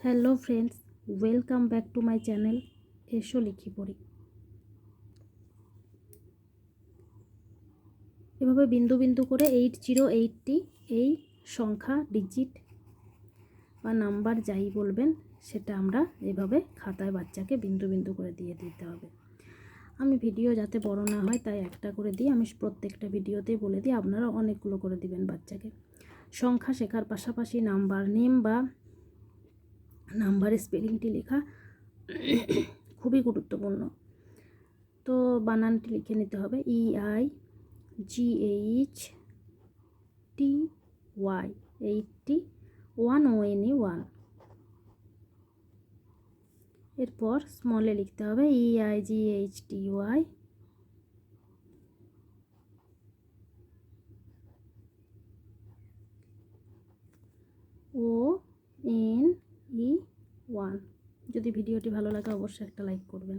Hello friends, welcome back to my channel. এসো লিখি পড়ি। এভাবে বিন্দু বিন্দু করে 8080 এই সংখ্যা ডিজিট বা নাম্বার যাই বলবেন সেটা আমরা এভাবে খাতায় বাচ্চাকে বিন্দু বিন্দু করে দিয়ে দিতে হবে। আমি ভিডিও যাতে বড় না হয় তাই একটা করে দিই। আমি প্রত্যেকটা ভিডিওতেই বলে দিই, আপনারা অনেকগুলো করে দিবেন বাচ্চাকে। সংখ্যা শেখার পাশাপাশি নাম্বার নেম বা নাম্বারের স্পেলিংটি লেখা খুবই গুরুত্বপূর্ণ। তো বানানটি লিখে নিতে হবে EIGHTY 81 এরপর স্মলে লিখতে হবে EIGHTY ONE 1। যদি ভিডিওটি ভালো লাগে অবশ্যই একটা লাইক করবেন।